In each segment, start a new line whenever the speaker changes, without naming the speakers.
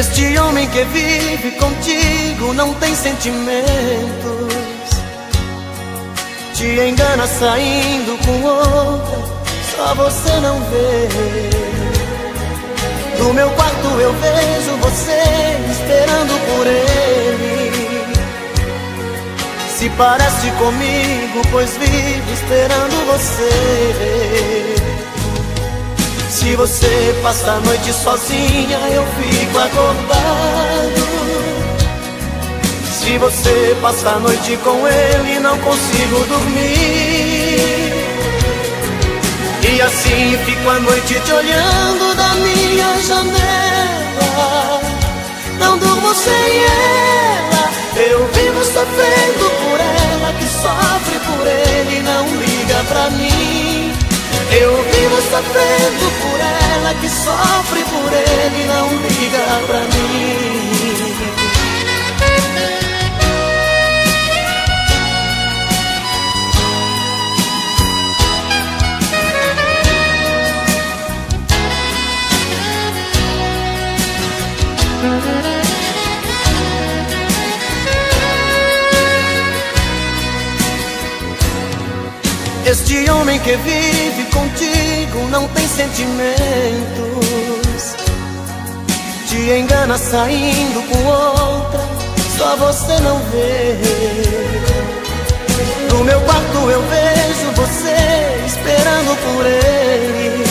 Este homem que vive contigo não tem sentimentos, te engana saindo com outra, só você não vê. Do meu quarto eu vejo você esperando por ele. Se parece comigo, pois vivo esperando você. Se você passa a noite sozinha, eu fico acordado. Se você passa a noite com ele, não consigo dormir. E assim fico a noite te olhando da minha janela. Não durmo sem ela, eu vivo sofrendo por ela, que sofre por ele e não liga pra mim. Eu vivo sofrendo por ela, que sofre por ele e não liga pra mim. Este homem que vive contigo não tem sentimentos, te engana saindo com outra, só você não vê. No meu quarto eu vejo você esperando por ele.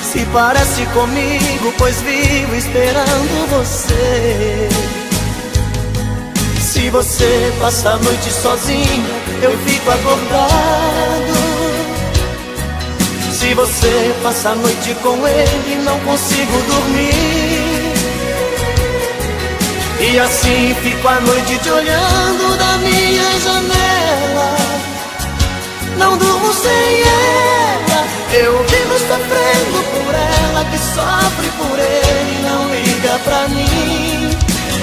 Se parece comigo, pois vivo esperando você. Se você passa a noite sozinha, eu fico acordado. Se você passa a noite com ele, não consigo dormir. E assim fico a noite te olhando da minha janela. Não durmo sem ela, eu vivo sofrendo por ela, que sofre por ele e não liga pra mim.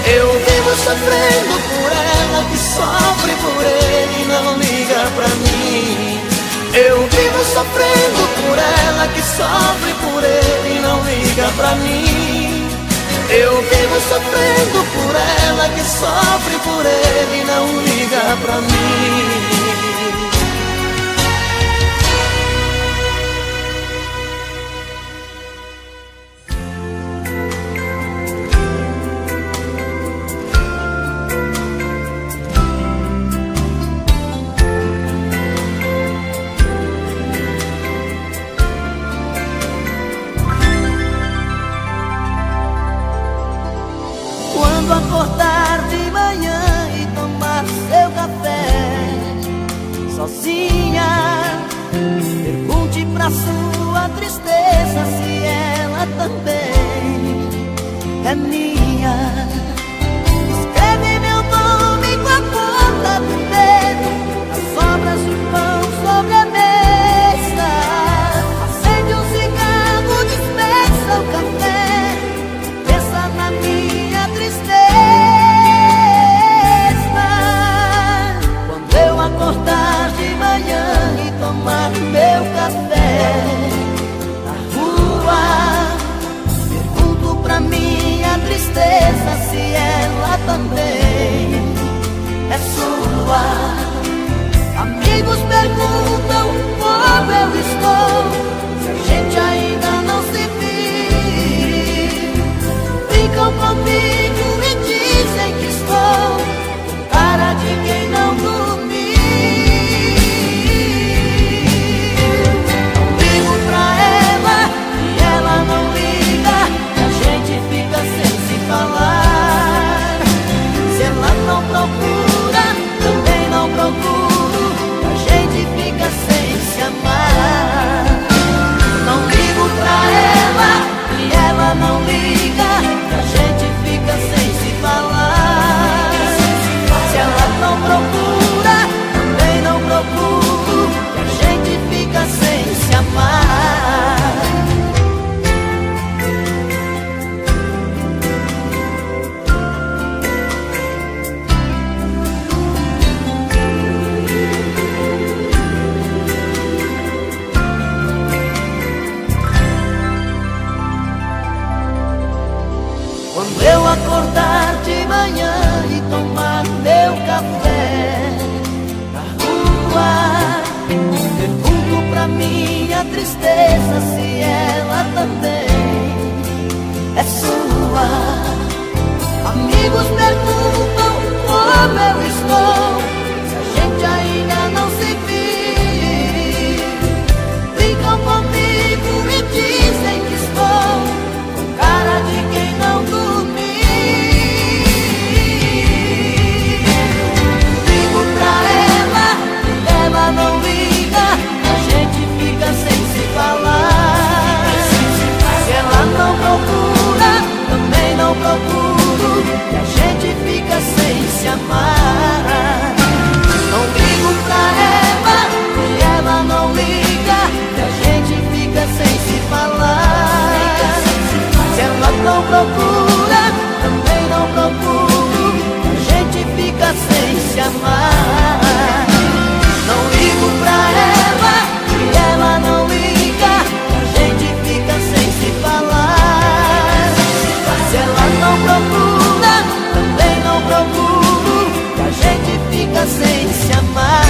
Eu vivo sofrendo por ela, que sofre por ele e não liga pra mim. Eu vivo sofrendo por ela, que sofre por ele e não liga pra mim. Eu vivo sofrendo por ela, que sofre por ele e não liga pra mim.
Quando acordar de manhã e tomar seu café sozinha, pergunte pra sua tristeza se ela também é minha. Escreve meu nome com a ponta do dedo nas sobras de pão sobre a mesa. Acende um cigarro, dispensa o café, pensa na minha tristeza. Quando eu acordar de manhã e tomar meu café na rua, pergunto pra minha tristeza se ela também é sua. Amigos perguntam como eu estou, se a gente ainda não se viu. Ficam comigo e dizem que estou com cara de quem não dormiu. Não ligo pra ela e ela não liga, a gente fica sem se falar. Se ela não procura, também não acordar de manhã e tomar meu café na rua, pergunto pra minha tristeza se ela também é sua. Amigos perguntam como eu estou, se a gente ainda não se viu. Brincam comigo e dizem que estou com cara de quem não dormiu. Ligo pra ela e ela não liga, a gente fica sem se falar. Se ela não procura, também não procuro, e a gente fica sem se amar. Não ligo pra ela e ela não liga, e a gente fica sem se falar. Se ela não procura, também não procuro, a gente fica sem se amar. Não ligo pra ela e ela não liga, a gente fica sem se falar. Se ela não procura, também não procuro, a gente fica sem se amar.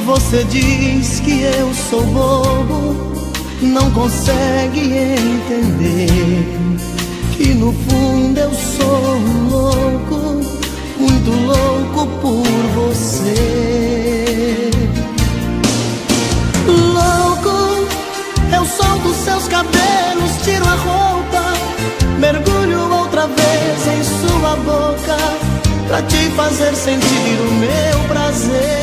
Você diz que eu sou bobo, não consegue entender que no fundo eu sou um louco, muito louco por você. Louco, eu solto seus cabelos, tiro a roupa, mergulho outra vez em sua boca, pra te fazer sentir o meu prazer.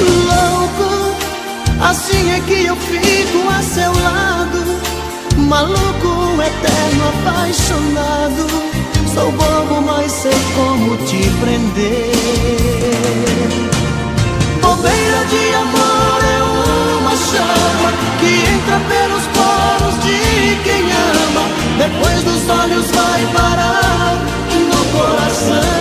Louco, assim é que eu fico a seu lado, maluco, eterno, apaixonado. Sou bobo, mas sei como te prender. Bobeira de amor é uma chama que entra pelos poros de quem ama, depois dos olhos vai parar no coração.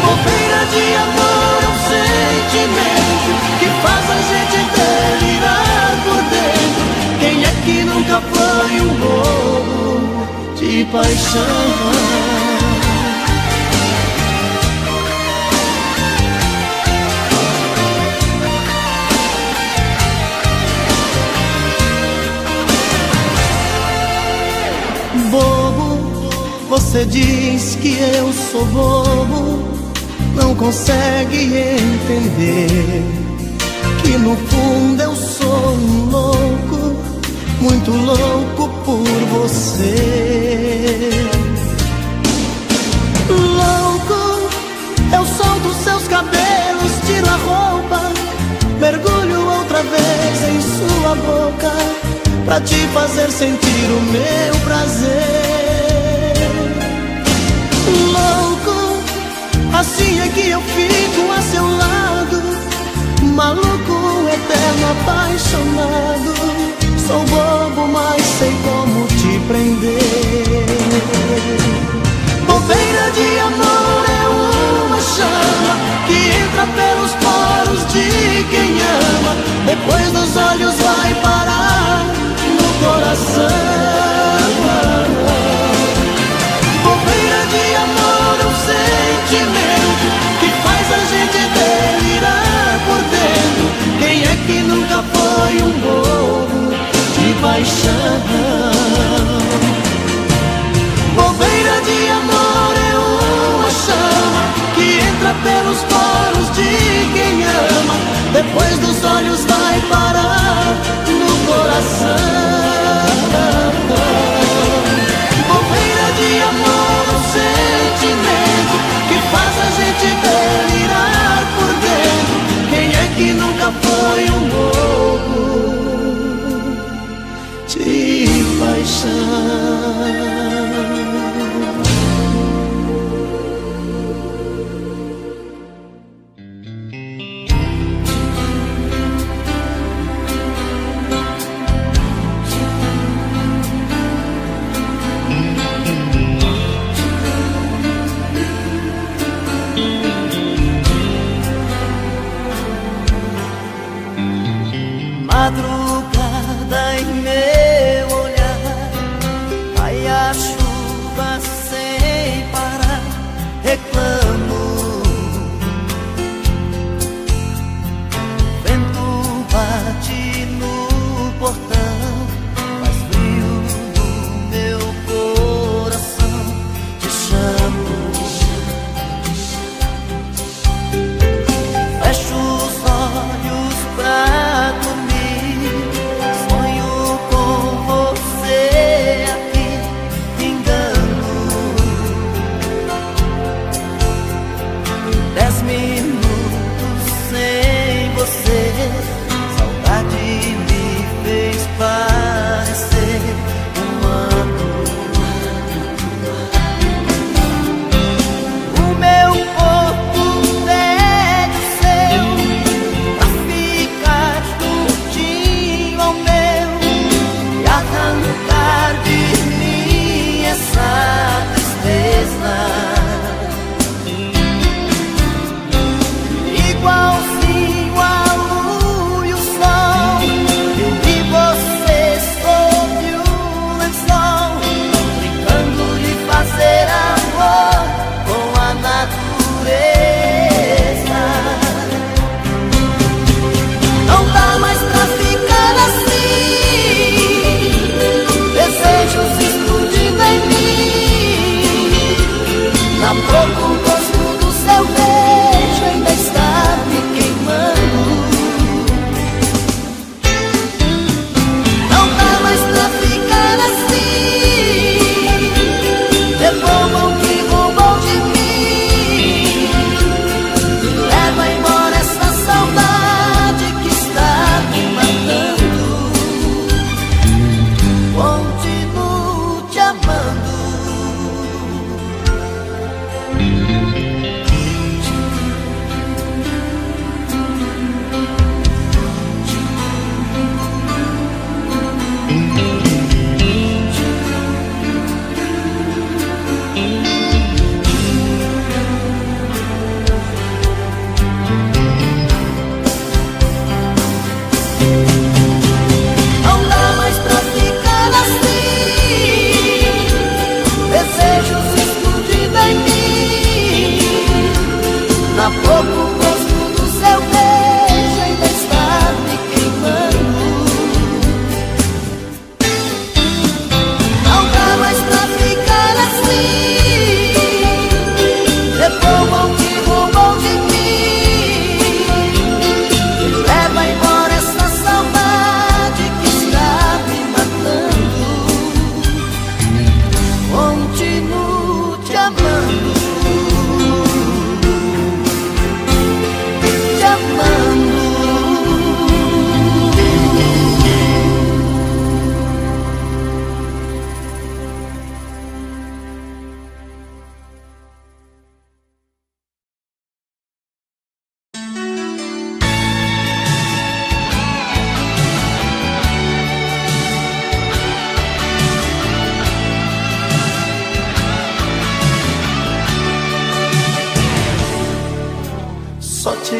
Bobeira de amor é um sentimento que faz a gente delirar por dentro. Quem é que nunca foi um bobo de paixão? Bobo, você diz que eu sou bobo, não consegue entender que no fundo eu sou um louco, muito louco por você. Louco, eu solto seus cabelos, tiro a roupa, mergulho outra vez em sua boca, pra te fazer sentir o meu prazer. Louco, assim é que eu fico a seu lado, maluco, eterno, apaixonado. Sou bobo, mas sei como te prender. Bobeira de amor é uma chama que entra pelos poros de quem ama, depois dos olhos vai parar no coração. Bobeira de amor é um sentimento que faz a gente delirar por dentro. Quem é que nunca foi um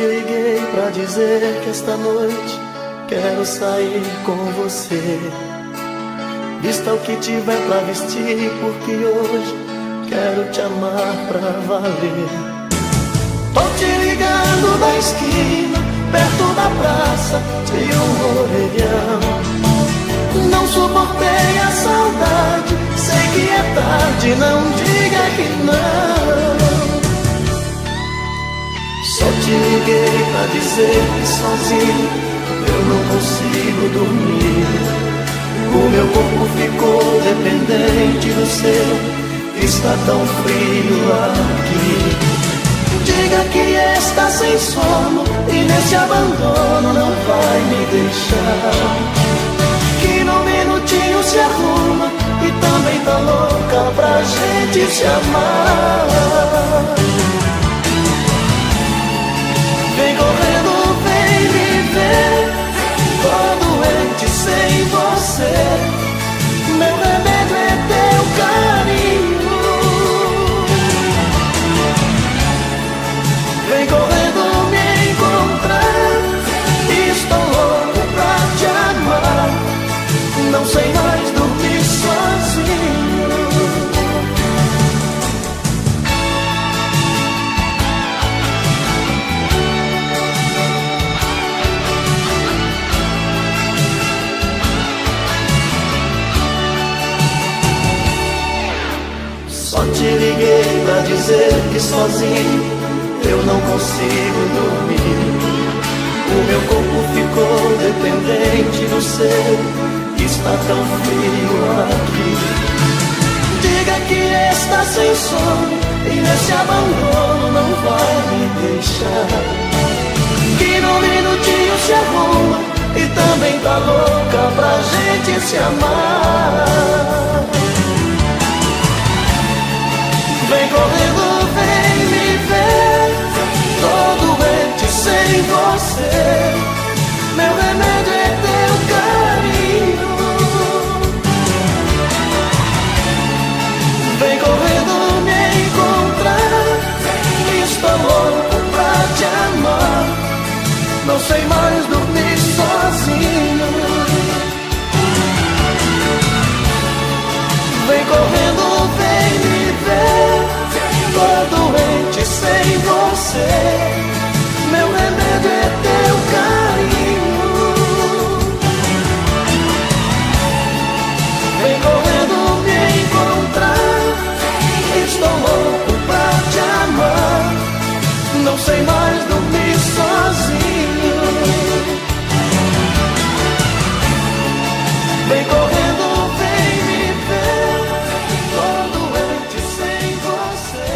liguei pra dizer que esta noite quero sair com você. Vista o que tiver pra vestir, porque hoje quero te amar pra valer. Tô te ligando da esquina, perto da praça, de um orelhão. Não suportei a saudade, sei que é tarde, não diga que não. Só te liguei pra dizer que sozinho eu não consigo dormir. O meu corpo ficou dependente do seu, está tão frio aqui. Diga que está sem sono e nesse abandono não vai me deixar. Que num minutinho se arruma e também tá louca pra gente se amar. Vem correndo, vem me ver, tô doente sem você. Meu remédio é teu carinho. Vem correndo me encontrar, estou louco pra te amar. Não sei mais dormir sozinho. Só te liguei pra dizer que sozinho eu não consigo dormir. O meu corpo ficou dependente do seu, está tão frio aqui. Diga que está sem sono e nesse abandono não vai me deixar. Que num minutinho se arruma e também tá louca pra gente se amar. Vem correndo, vem me ver, tô doente sem você. Meu remédio é teu carinho. Vem correndo me encontrar, estou louco pra te amar. Não sei mais dormir sozinho. Vem correndo, vem me ver, tô doente sem você. Meu remédio é teu carinho. Vem correndo me encontrar, estou louco pra te amar. Não sei mais dormir sozinho. Vem correndo, vem me ver, tô doente sem você.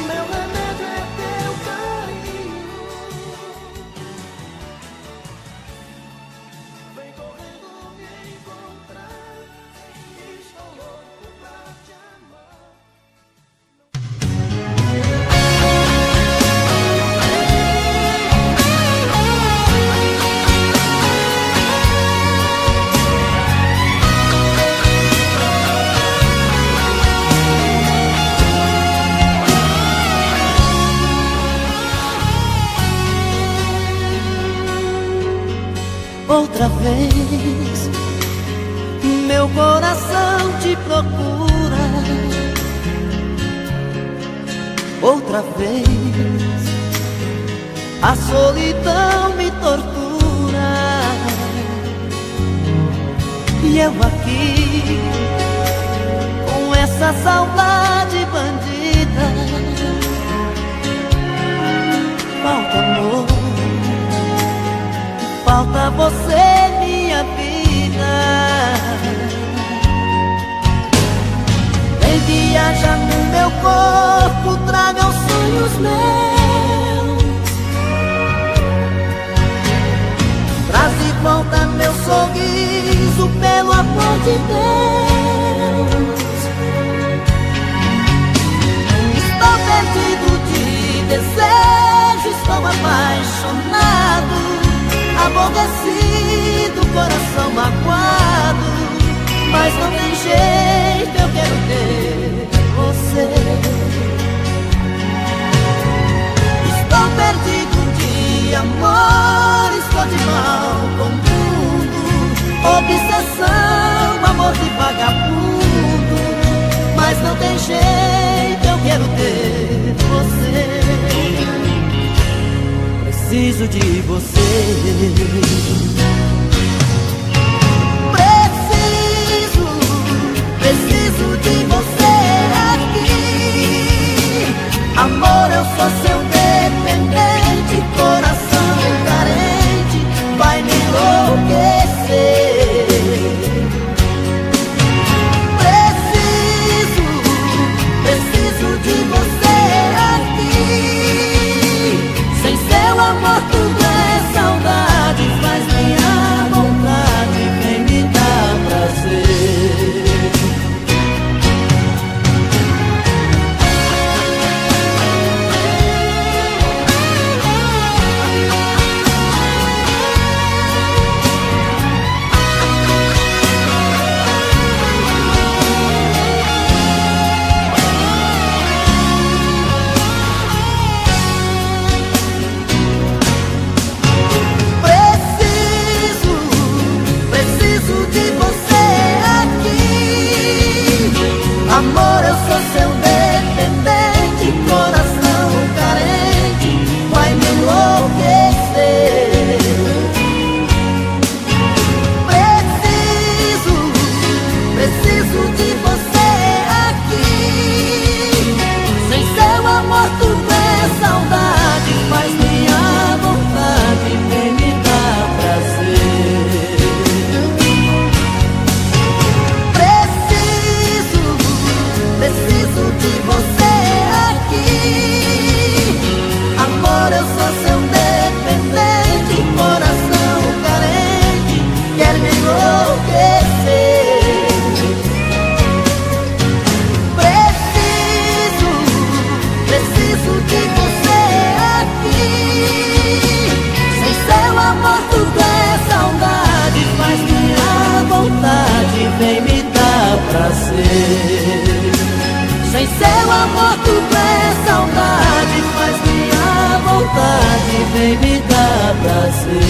Meu remédio é teu carinho. Vem correndo me encontrar, estou louco pra te amar.
Outra vez, meu coração te procura. Outra vez, a solidão me tortura. E eu aqui, com essa saudade bandida. Falta amor, falta você, minha vida. Vem viajar no meu corpo, traga os sonhos meus. Traz de volta meu sorriso, pelo amor de Deus. Estou perdido de desejo, estou apaixonado, aborrecido, coração magoado. Mas não tem jeito, eu quero ter você. Estou perdido Obsessão, amor de vagabundo, mas não tem jeito, eu quero ter você. Preciso de você. Preciso de você aqui. Amor, eu sou seu dependente, coração carente, vai me enlouquecer. Preciso de você aqui. Sem seu amor tudo é saudade, faz minha vontade, vem me dar prazer. Amor, eu sou seu dependente, coração carente, vai me enlouquecer. Preciso de você aqui. Sem seu amor tudo é saudade, faz minha vontade, vem me dar prazer. Preciso de você aqui. Amor, eu sou seu dependente, coração carente, quer me enlouquecer. Preciso de você aqui. Sem seu amor tudo é saudade, faz minha vontade, vem me dar prazer. Sem seu amor tudo é saudade, faz minha vontade, vem me dar prazer.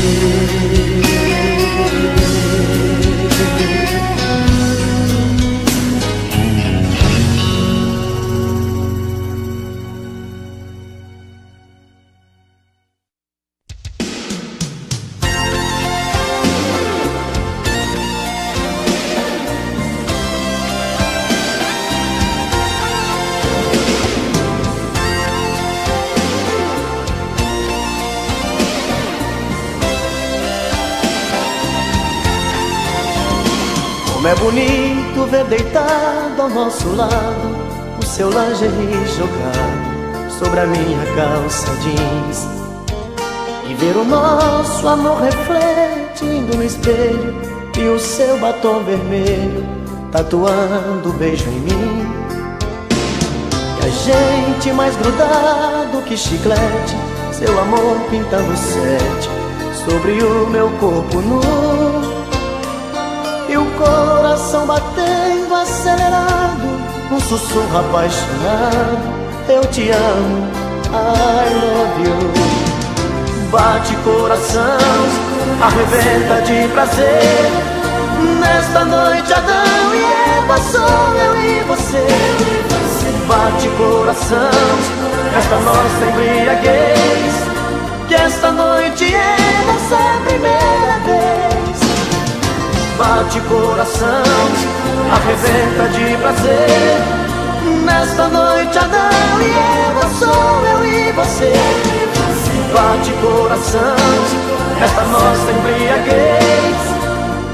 Como é bonito ver deitado ao nosso lado o seu lingerie jogado sobre a minha calça jeans, e ver o nosso amor refletindo no espelho e o seu batom vermelho tatuando o beijo em mim. E a gente mais grudado que chiclete, seu amor pintando sete sobre o meu corpo nu. E o coração batendo acelerado, um sussurro apaixonado: eu te amo, I love you. Bate coração, arrebenta de prazer. Nesta noite Adão e Eva sou eu e você. Bate coração, esta nossa embriaguez, que esta noite é nossa primeira vez. Bate coração, arrebenta de prazer. Nesta noite Adão e Eva sou eu e você. Bate coração, esta nossa embriaguez,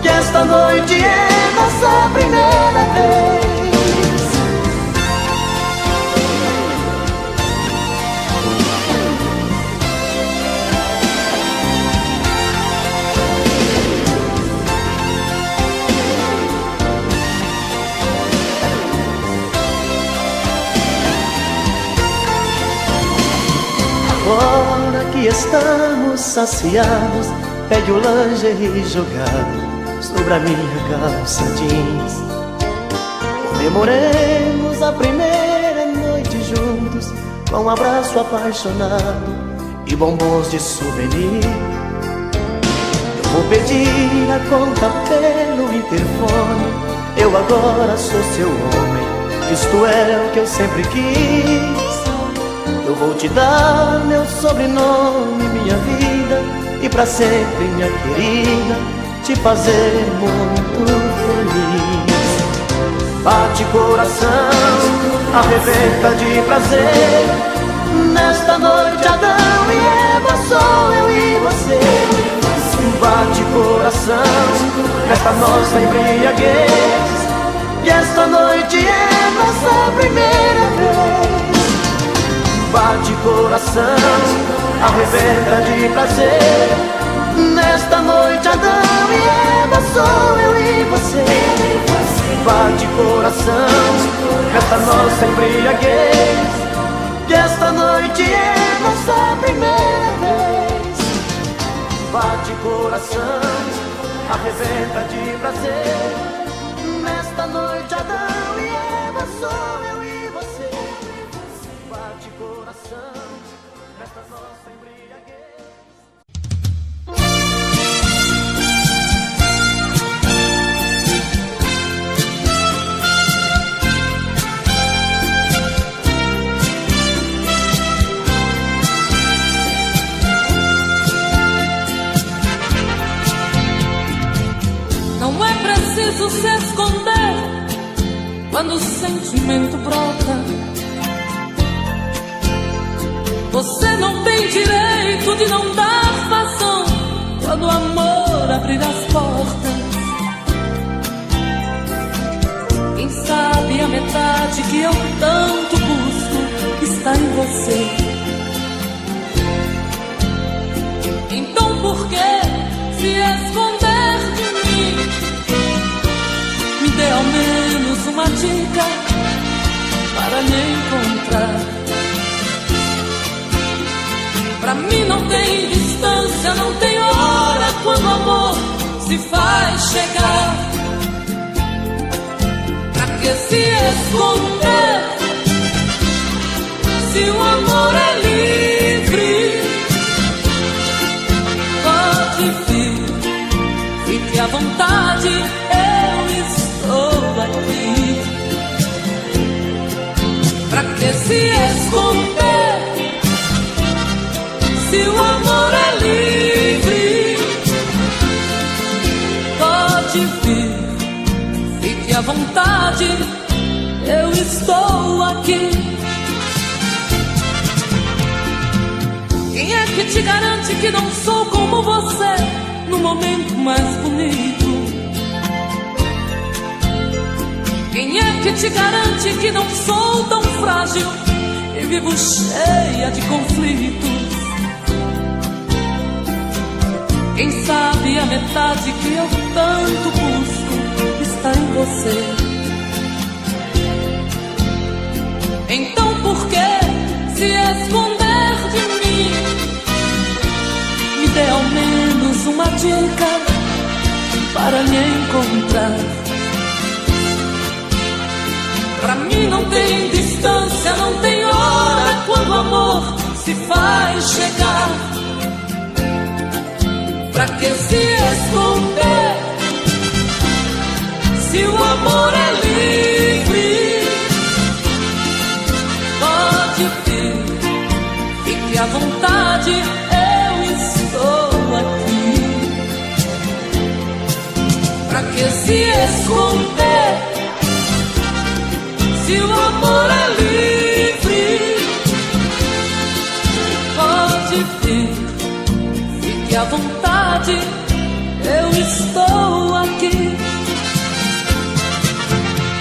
que esta noite é nossa primeira vez. Agora que estamos saciados, pegue o lingerie jogado sobre a minha calça jeans. Comemoremos a primeira noite juntos, com um abraço apaixonado e bombons de souvenir. Eu vou pedir a conta pelo interfone. Eu agora sou seu homem, isto é o que eu sempre quis. Eu vou te dar meu sobrenome, minha vida, e pra sempre, minha querida, te fazer muito feliz. Bate coração, arrebenta de prazer. Nesta noite Adão e Eva, sou eu e você. Bate coração, nesta nossa embriaguez, e esta noite é nossa primeira vez. Bate coração, arrebenta de prazer. Nesta noite Adão e Eva, sou eu e você. Bate coração, nesta nossa embriaguez, e esta noite é nossa primeira vez. Bate coração, arrebenta de prazer. Nesta noite Adão e Eva, sou eu e você. Bate coração, nesta nossa embriaguez.
Não é preciso se esconder quando o sentimento brota. Você não tem direito de não dar vazão quando o amor abrir as portas. Quem sabe a metade que eu tanto busco está em você. Então por que se esconder de mim? Me dê ao menos uma dica para me encontrar. Pra mim não tem distância, não tem hora quando o amor se faz chegar. Pra que se esconder se o amor é livre? Pode vir, fique à vontade, eu estou aqui. Pra que se esconder se o amor é livre? Pode vir, fique à vontade, eu estou aqui. Quem é que te garante que não sou como você no momento mais bonito? Quem é que te garante que não sou tão frágil e vivo cheia de conflitos? Quem sabe a metade que eu tanto busco está em você. Então por que se esconder de mim? Me dê ao menos uma dica para me encontrar. Pra mim não tem distância, não tem hora quando o amor se faz chegar. Pra que se esconder se o amor é livre? Pode vir, fique à vontade, eu estou aqui. Pra que se esconder se o amor é livre? Pode vir, fique à vontade, eu estou aqui.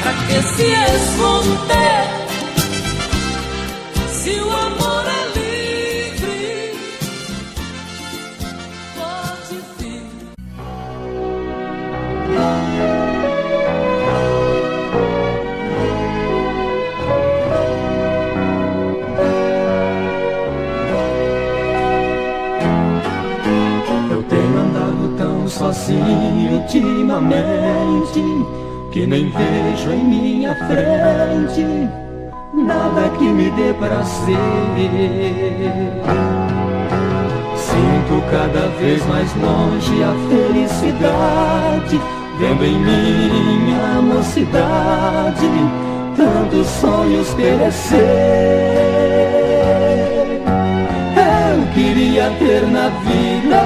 Pra que se esconder se o amor é livre? Pode vir.
Sozinho ultimamente, que nem vejo em minha frente nada que me dê prazer. Sinto
Sinto cada vez mais longe a felicidade, vendo em minha mocidade tantos sonhos perecer. Eu queria ter na vida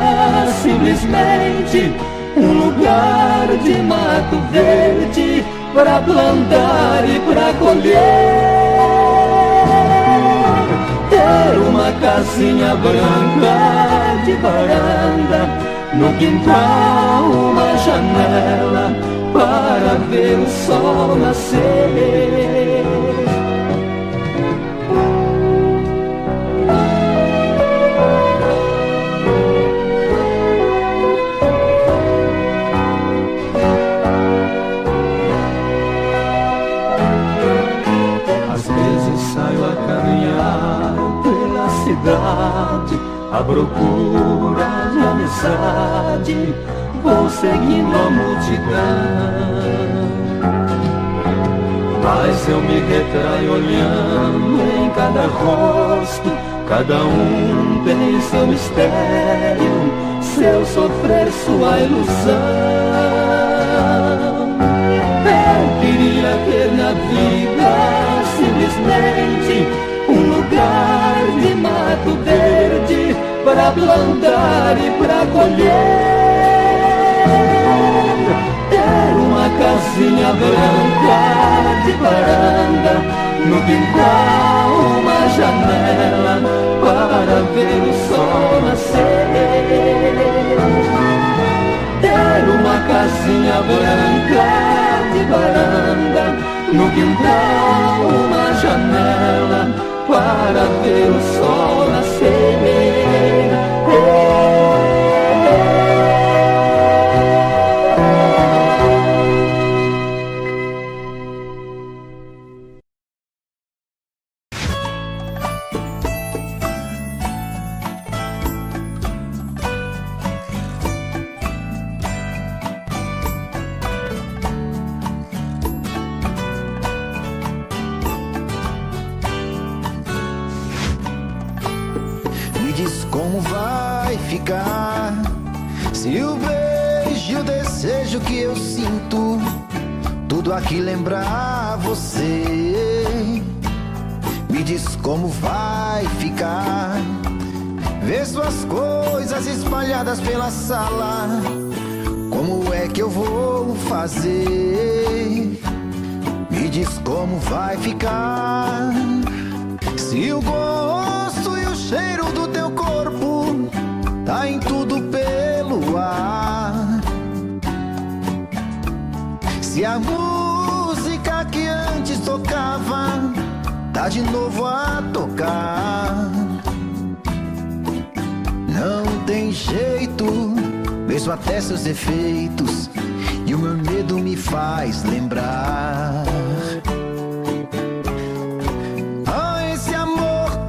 simplesmente um lugar de mato verde pra plantar e pra colher. Ter uma casinha branca de varanda, no quintal uma janela para ver o sol nascer. Às vezes saio a caminhar pela cidade à procura de amizade, vou seguindo a multidão, mas eu me retraio olhando em cada rosto. Cada um tem seu mistério, seu sofrer, sua ilusão. Eu queria ter na vida simplesmente um lugar de mato verde para plantar e para colher. Ter uma casinha branca de varanda, no quintal uma janela para ver o sol nascer. Ter uma casinha branca de varanda, no quintal uma janela para ver o sol nascer.
Como vai ficar se o beijo e o desejo que eu sinto tudo aqui lembrar você? Me diz como vai ficar ver suas coisas espalhadas pela sala. Como é que eu vou fazer? Me diz como vai ficar se o gosto e o cheiro do teu corpo tá em tudo pelo ar. Se a música que antes tocava tá de novo a tocar. Não tem jeito, vejo até seus defeitos e o meu medo me faz lembrar.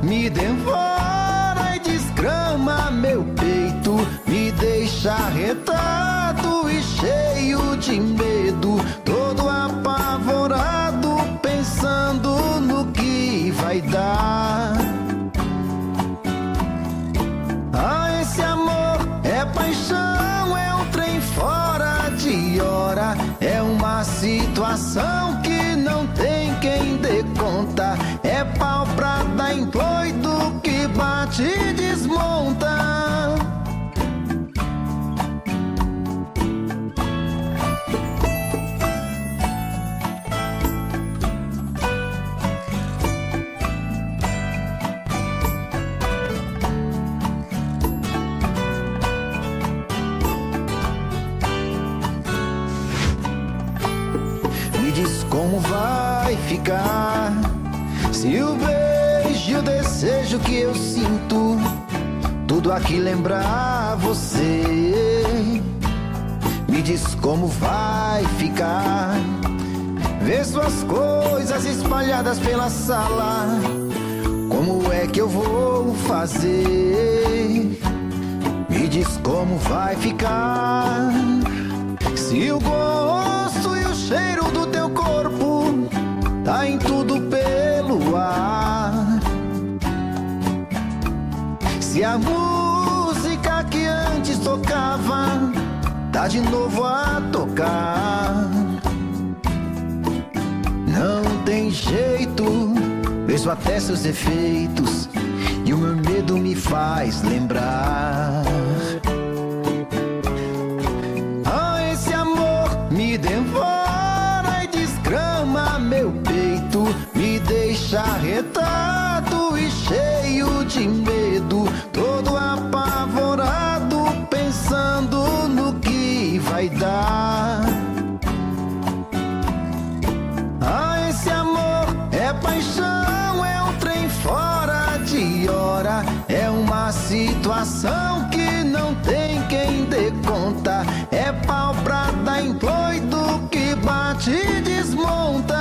Me devora e desgrama meu peito, me deixa arretado e cheio de medo, todo apavorado, pensando no que vai dar. Ah, esse amor é paixão, é um trem fora de hora, é uma situação que não tem quem dê conta, é pau pra dar em doido que bate e desmonta. Me diz como vai ficar se o beijo e o desejo que eu sinto tudo aqui lembrar você? Me diz como vai ficar ver suas coisas espalhadas pela sala. Como é que eu vou fazer? Me diz como vai ficar se o gosto e o cheiro do teu corpo tá em tudo pelo ar. Se a música tocava, tá de novo a tocar. Não tem jeito, vejo até seus defeitos, e o meu medo me faz lembrar. Ah, esse amor me devora e desgrama meu peito, me deixa arretado e cheio de medo, todo apavorado, pensando no que vai dar. Ah, esse amor é paixão, é um trem fora de hora, é uma situação que não tem quem dê conta, é pau pra dar em doido que bate e desmonta.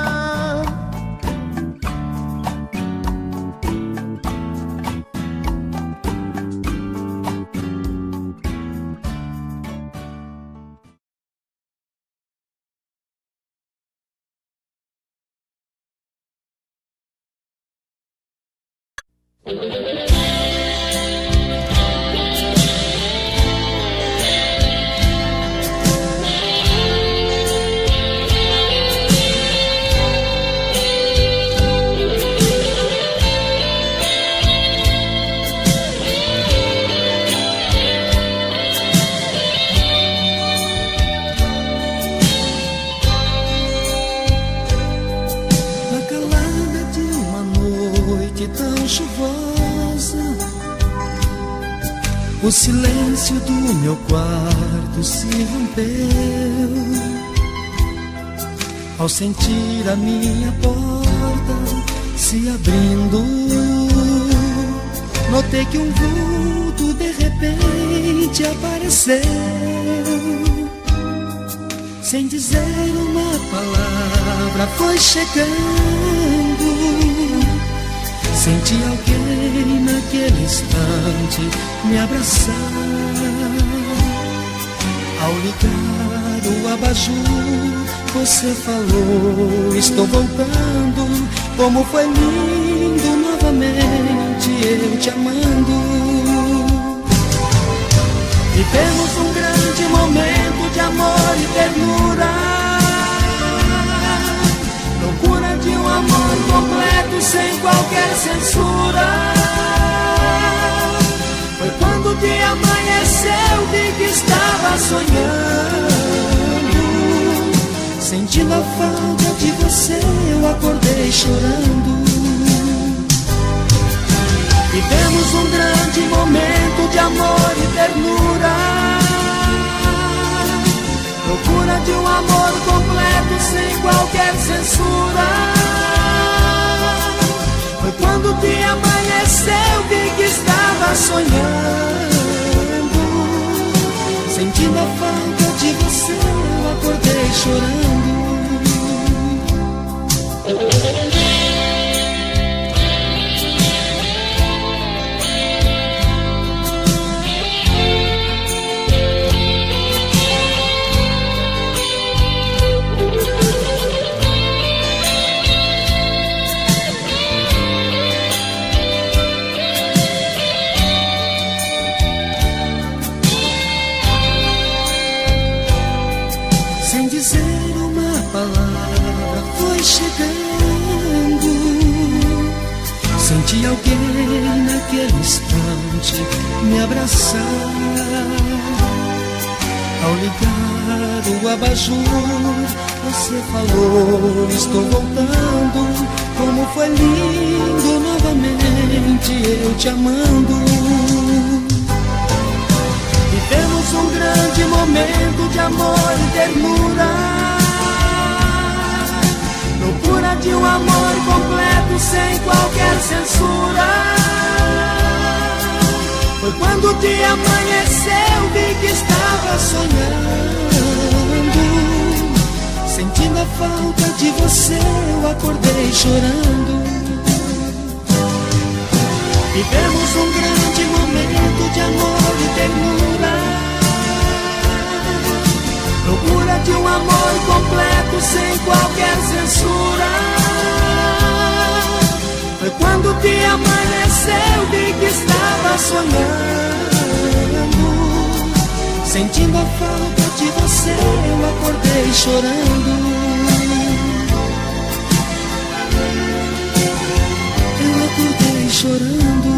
O silêncio do meu quarto se rompeu ao sentir a minha porta se abrindo. Notei que um vulto de repente apareceu, sem dizer uma palavra foi chegando. Senti alguém naquele instante me abraçar. Ao ligar o abajur, você falou: estou voltando. Como foi lindo novamente eu te amando. Vivemos um grande momento de amor e ternura, loucura de um amor completo sem qualquer censura. Foi quando o dia amanheceu, vi que estava sonhando, sentindo a falta de você, eu acordei chorando. Vivemos um grande momento de amor e ternura, loucura de um amor completo sem qualquer censura. Foi quando o dia amanheceu, vi que estava sonhando, sentindo a falta de você, eu acordei chorando. Senti alguém naquele instante me abraçar. Ao ligar o abajur, você falou: estou voltando. Como foi lindo novamente eu te amando. Vivemos um grande momento de amor e ternura, loucura de um amor completo sem qualquer censura. Foi quando o dia amanheceu, vi que estava sonhando, sentindo a falta de você, eu acordei chorando. Vivemos um grande momento de amor e ternura, loucura de um amor completo sem qualquer censura. Foi quando o dia amanheceu, vi que estava sonhando, Sentindo a falta de você, eu acordei chorando. Eu acordei chorando.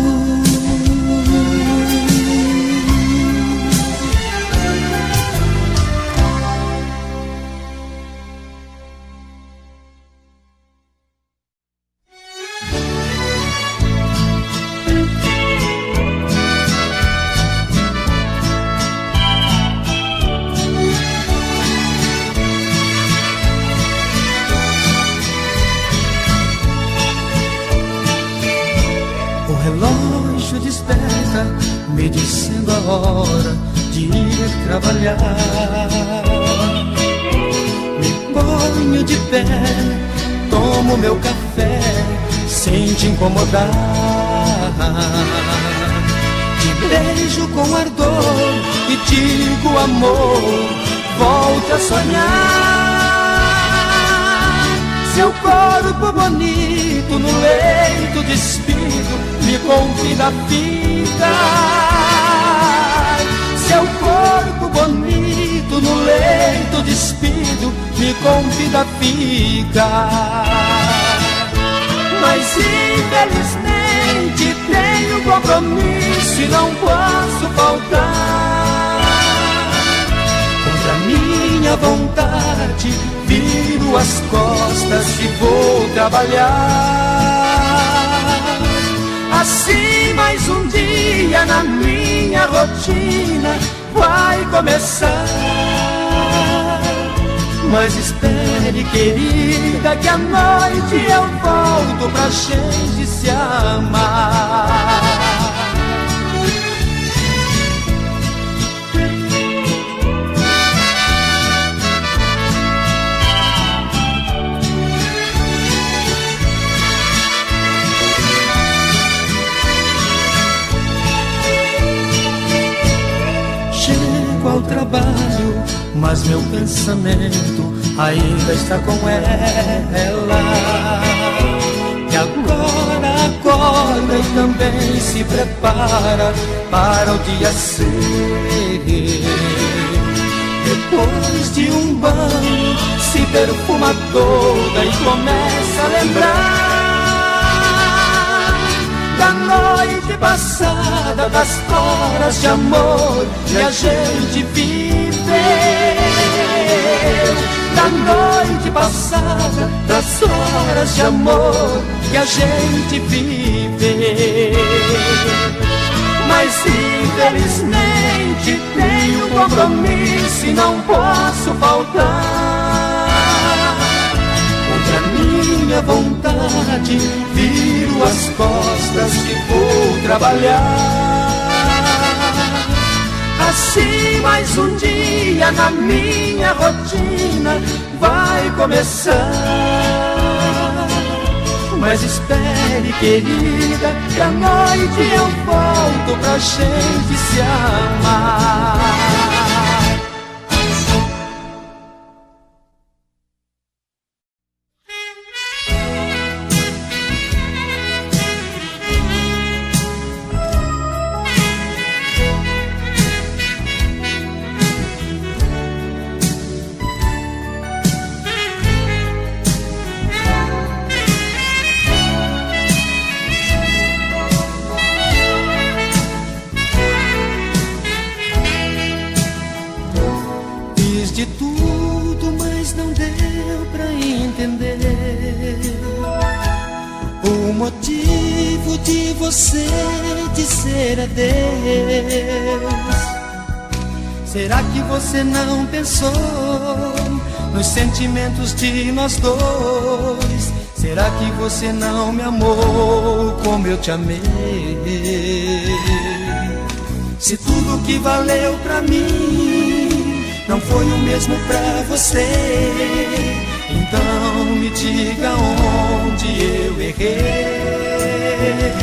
Me dizendo a hora de ir trabalhar. Me ponho de pé, tomo meu café sem te incomodar. Te beijo com ardor e digo amor, volte a sonhar. Seu corpo bonito no leito despido me convida a ficar. Seu corpo bonito no leito despido me convida a ficar. Mas infelizmente tenho compromisso e não posso faltar. Contra minha vontade viro as costas e vou trabalhar. Assim mais um dia na minha rotina vai começar. Mas espere, querida, que à noite eu volto pra gente se amar. Ao trabalho, mas meu pensamento ainda está com ela, que agora acorda e também se prepara para o dia seguinte. Depois de um banho, se perfuma toda e começa a lembrar da noite passada, das horas de amor que a gente viveu. Da noite passada, das horas de amor que a gente viveu. Mas infelizmente tenho compromisso e não posso faltar. Contra minha vontade viro as costas e vou trabalhar. Assim mais um dia na minha rotina vai começar. Mas espere, querida, que à noite eu volto pra gente se amar. De tudo, mas não deu pra entender o motivo de você dizer adeus. Será que você não pensou nos sentimentos de nós dois? Será que você não me amou como eu te amei? Se tudo que valeu pra mim não foi o mesmo pra você, então me diga onde eu errei.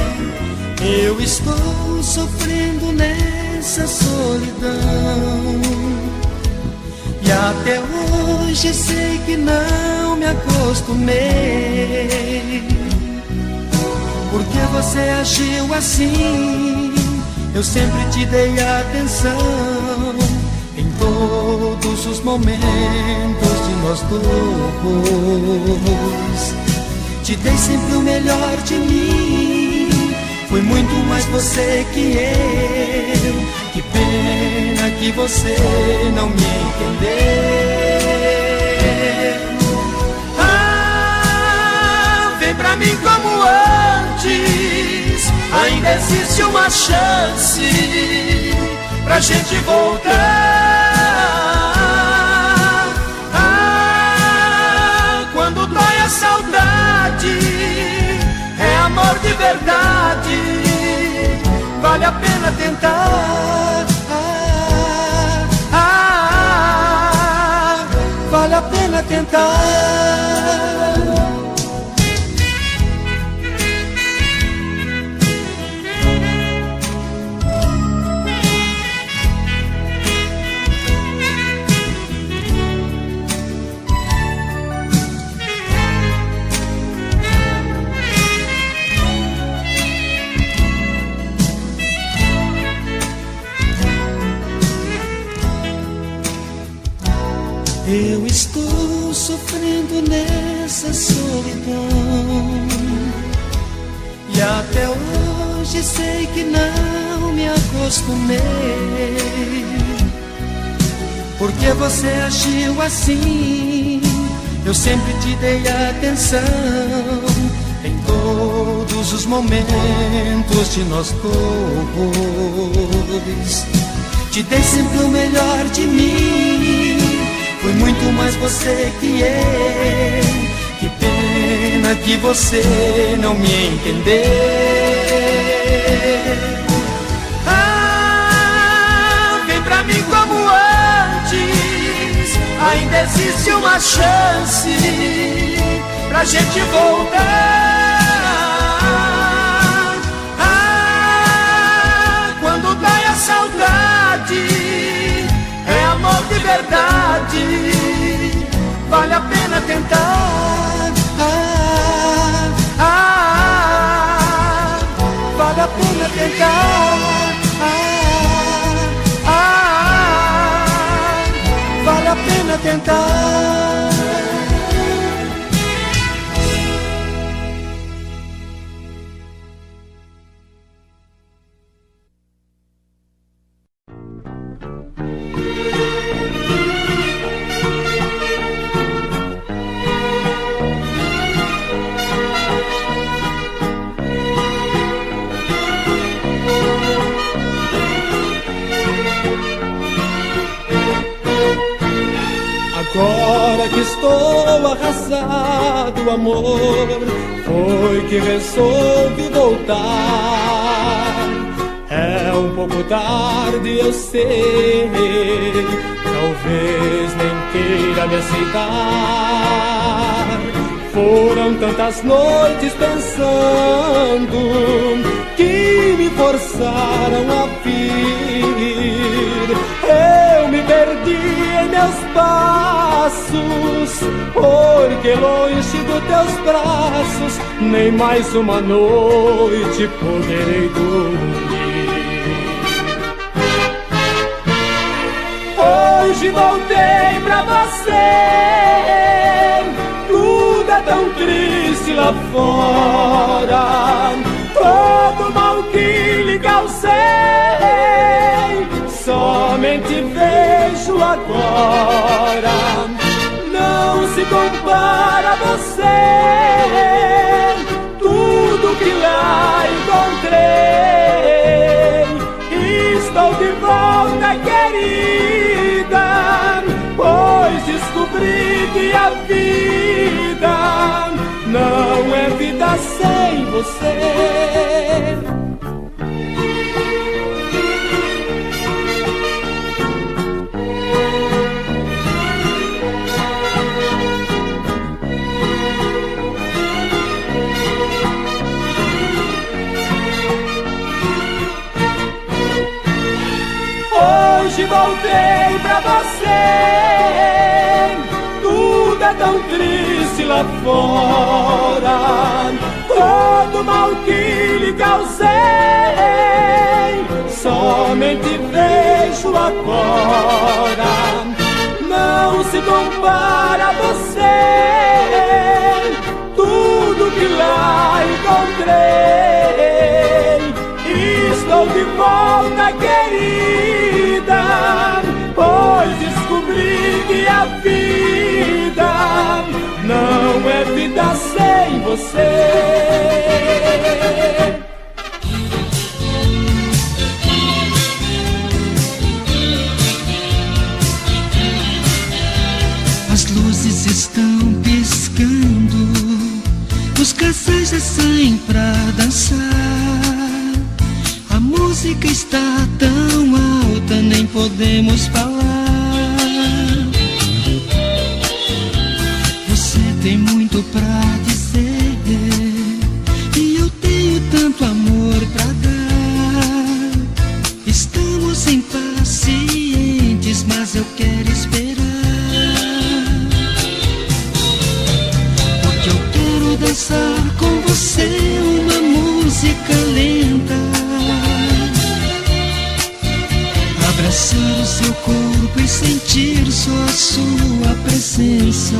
Eu estou sofrendo nessa solidão e até hoje sei que não me acostumei. Por que você agiu assim? Eu sempre te dei atenção todos os momentos de nós dois. Te dei sempre o melhor de mim, foi muito mais você que eu. Que pena que você não me entendeu. Ah, vem pra mim como antes, ainda existe uma chance pra gente voltar. Ah, quando dói a saudade, é amor de verdade, vale a pena tentar. Vale a pena tentar. Eu estou sofrendo nessa solidão, e até hoje sei que não me acostumei. Porque você agiu assim, eu sempre te dei atenção, em todos os momentos de nós dois. Te dei sempre o melhor de mim, foi muito mais você que eu. Que pena que você não me entendeu. Ah, vem pra mim como antes, ainda existe uma chance pra gente voltar. Ah, quando dói a saudade, é amor de verdade, vale a pena tentar. Vale a pena tentar. Vale a pena tentar.
Agora que estou arrasado, amor, foi que resolvi voltar. É um pouco tarde, eu sei, talvez nem queira me aceitar. Foram tantas noites pensando que me forçaram a vir. Eu me perdi em meus passos, porque longe dos teus braços nem mais uma noite poderei dormir. Hoje voltei pra você, tudo é tão triste lá fora. Todo mal que lhe causei, somente vejo agora. Não se compara a você, tudo que lá encontrei. Estou de volta, querida, pois descobri que a vida não é vida sem você. Hoje voltei pra você, tudo é tão triste lá fora. Todo mal que lhe causei, somente vejo agora não se compara a você. Tudo que lá encontrei, estou de volta, querida, pois descobri que a vida não é vida sem você.
As luzes estão piscando, os casais já saem pra dançar. A música está tão alta, nem podemos falar. Você tem muito pra dizer e eu tenho tanto amor pra dar. Estamos impacientes, mas eu quero esperar. Dançar com você uma música lenta, abraçar o seu corpo e sentir só a sua presença.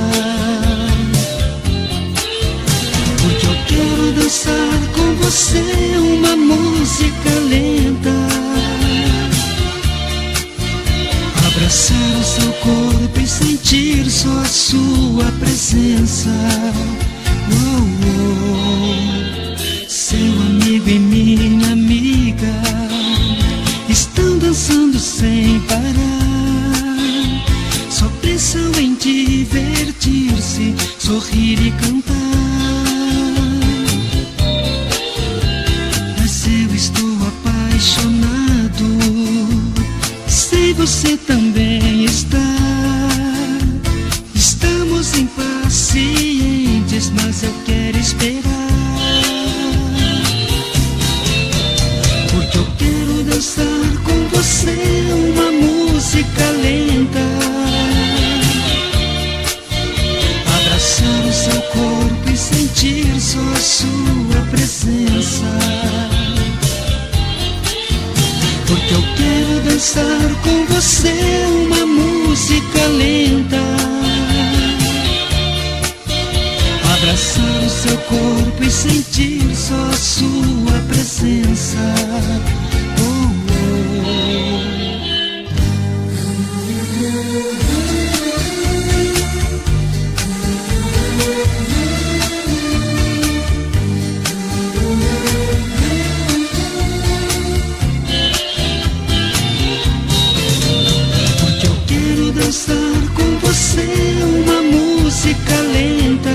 Porque eu quero dançar com você uma música lenta, abraçar o seu corpo e sentir só a sua presença. Seu amigo e minha amiga estão dançando sem parar. Só pensam em divertir-se, sorrir e cantar. Mas eu estou apaixonado, sei você também está. Estamos impacientes, mas eu quero esperar. Porque eu quero dançar com você uma música lenta, abraçar o seu corpo e sentir só a sua presença. Porque eu quero dançar com você uma música lenta, abraçar o seu corpo e sentir só a sua presença. Oh, oh. Porque eu quero dançar com você uma música lenta,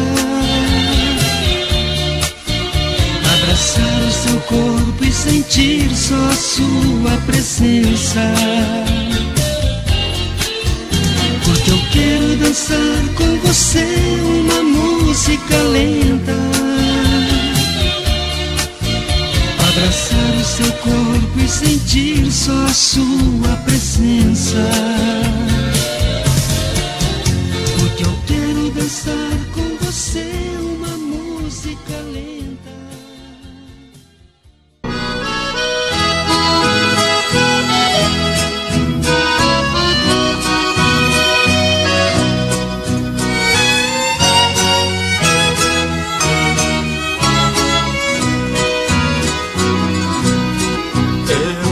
abraçar o seu corpo e sentir só a sua presença. Porque eu quero dançar com você uma música lenta, abraçar o seu corpo e sentir só a sua presença. Porque eu quero dançar com você uma música lenta.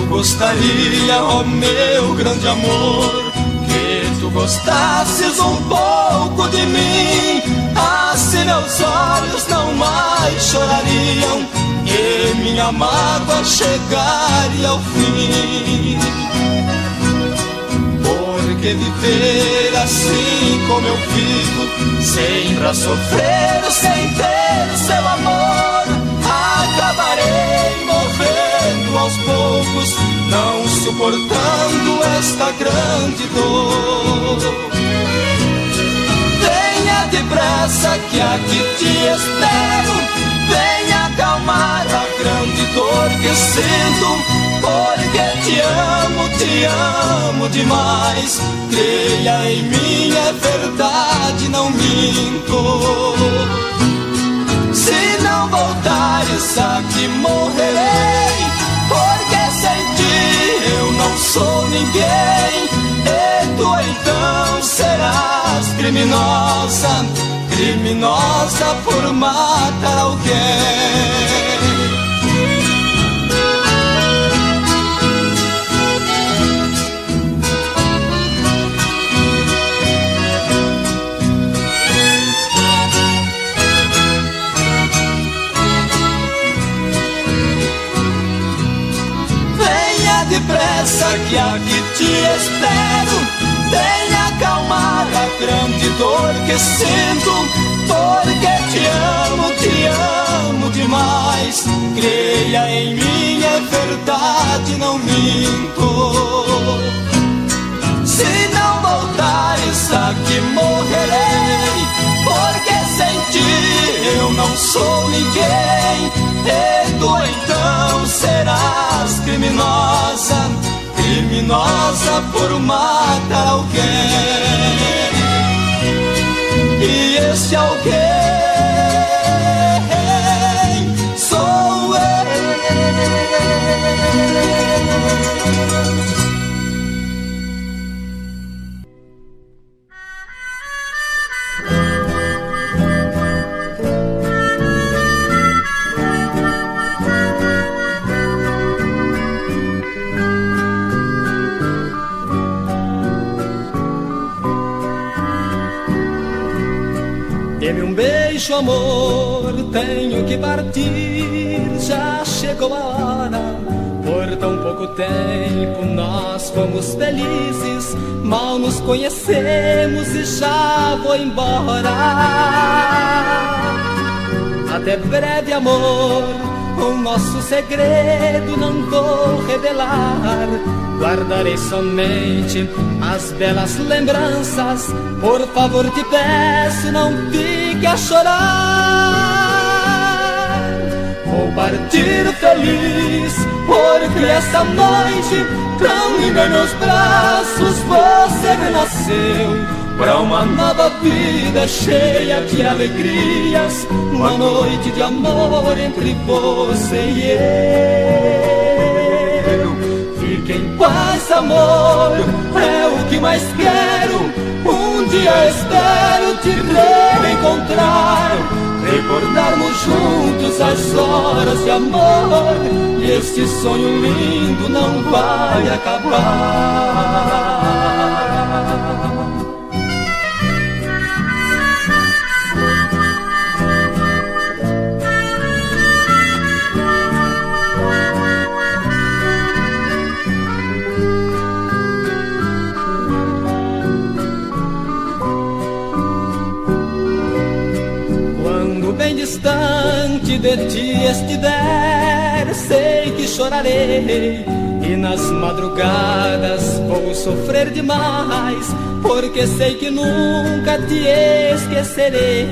Gostaria, ó meu grande amor, que tu gostasses um pouco de mim. Assim meus olhos não mais chorariam e minha mágoa chegaria ao fim. Porque viver assim como eu vivo, sempre a sofrer, sem ter seu amor, acabarei morrendo aos poucos, não suportando esta grande dor. Venha depressa que aqui te espero, venha acalmar a grande dor que sinto, porque te amo demais. Creia em mim, é verdade, não minto. Se não voltares aqui morrerei, porque sem ti sou ninguém, e tu então serás criminosa, criminosa por matar alguém. Depressa que aqui te espero, venha acalmar a grande dor que sinto, porque te amo demais. Creia em mim, é verdade, não minto. Se não voltares aqui morrerei, porque sem ti eu não sou ninguém, e tu então serás criminosa, criminosa por matar alguém. E esse alguém sou eu.
Dê-me um beijo, amor, tenho que partir, já chegou a hora. Por tão pouco tempo nós fomos felizes, mal nos conhecemos e já vou embora. Até breve, amor, o nosso segredo não vou revelar. Guardarei somente as belas lembranças. Por favor, te peço, não fique a chorar. Vou partir feliz, porque essa noite tão linda em meus braços você renasceu pra uma nova vida cheia de alegrias, uma noite de amor entre você e eu. Fique em paz, amor, é o que mais quero. Um dia espero te reencontrar, recordarmos juntos as horas de amor, e este sonho lindo não vai acabar. Bem distante de ti estiver, sei que chorarei, e nas madrugadas vou sofrer demais, porque sei que nunca te esquecerei.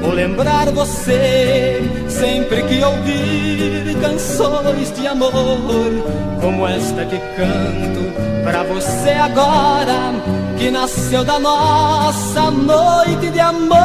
Vou lembrar você sempre que ouvir canções de amor, como esta que canto pra você agora, que nasceu da nossa noite de amor.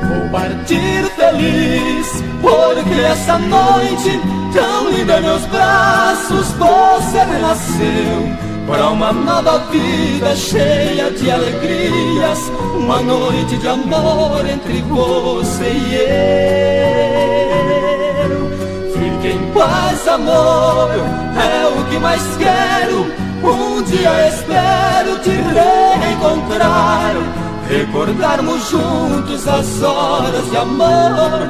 Vou partir feliz, porque essa noite tão linda em meus braços você renasceu para uma nova vida cheia de alegrias, uma noite de amor entre você e eu. Fique em paz, amor, é o que mais quero. Um dia espero te reencontrar, recordarmos juntos as horas de amor,